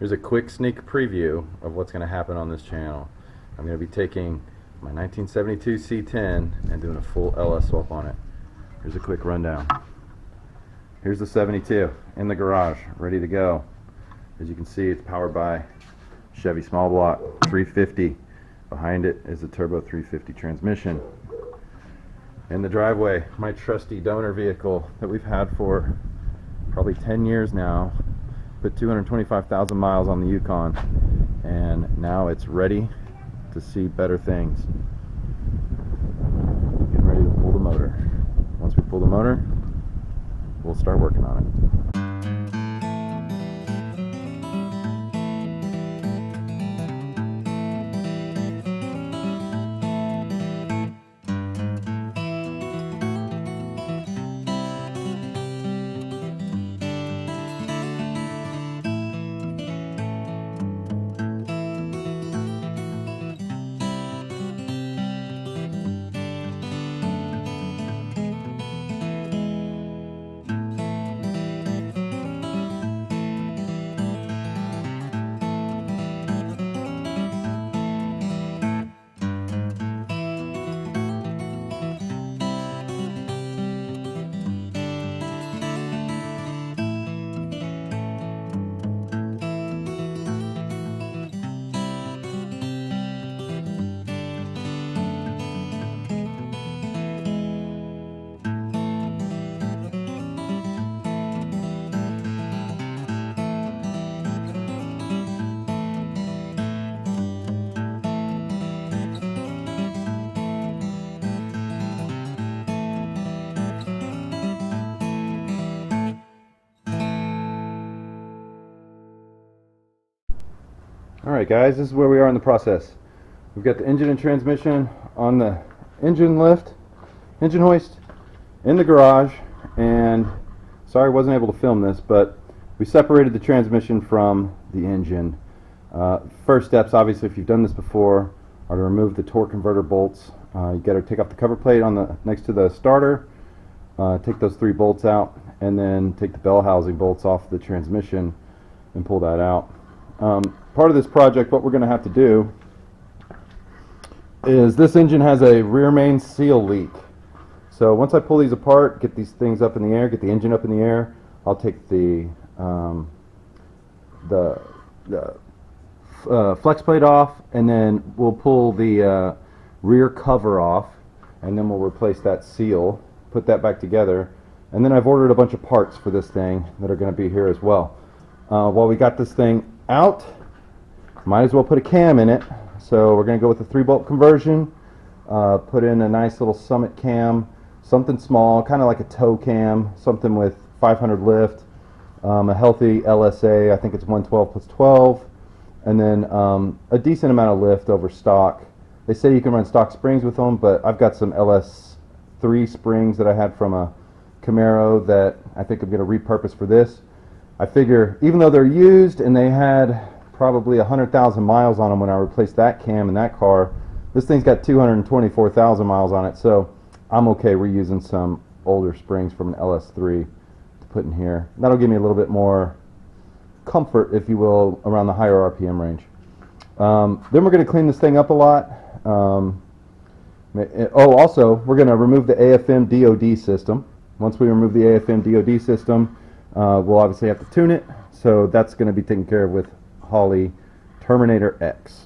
Here's a quick sneak preview of what's going to happen on this channel. I'm going to be taking my 1972 C10 and doing a full LS swap on it. Here's a quick rundown. Here's the 72 in the garage, ready to go. As you can see, it's powered by Chevy small block 350. Behind it is a turbo 350 transmission. In the driveway, my trusty donor vehicle that we've had for probably 10 years now. Put 225,000 miles on the Yukon, and now it's ready to see better things. Getting ready to pull the motor. Once we pull the motor, we'll start working on it. Alright guys, this is where we are in the process. We've got the engine and transmission on the engine hoist in the garage, and sorry I wasn't able to film this, but we separated the transmission from the engine. First steps, obviously, if you've done this before, are to remove the torque converter bolts. You got to take off the cover plate on the next to the starter, take those 3 bolts out, and then take the bell housing bolts off the transmission and pull that out. Part of this project, what we're going to have to do is, this engine has a rear main seal leak. So once I pull these apart, get these things up in the air, get the engine up in the air, I'll take the flex plate off, and then we'll pull the rear cover off, and then we'll replace that seal, put that back together, and then I've ordered a bunch of parts for this thing that are going to be here as well. While we got this thing out, might as well put a cam in it. So we're going to go with the 3-bolt conversion, put in a nice little Summit cam, something small, kind of like a tow cam, something with 500 lift, a healthy LSA, I think it's 112 plus 12, and then a decent amount of lift over stock. They say you can run stock springs with them, but I've got some LS3 springs that I had from a Camaro that I think I'm going to repurpose for this. I figure, even though they're used and they had probably 100,000 miles on them when I replaced that cam in that car, this thing's got 224,000 miles on it, so I'm okay reusing some older springs from an LS3 to put in here. That'll give me a little bit more comfort, if you will, around the higher RPM range. Then we're going to clean this thing up a lot. Also, we're going to remove the AFM DOD system. Once we remove the AFM DOD system, we'll obviously have to tune it, so that's going to be taken care of with Holley Terminator X.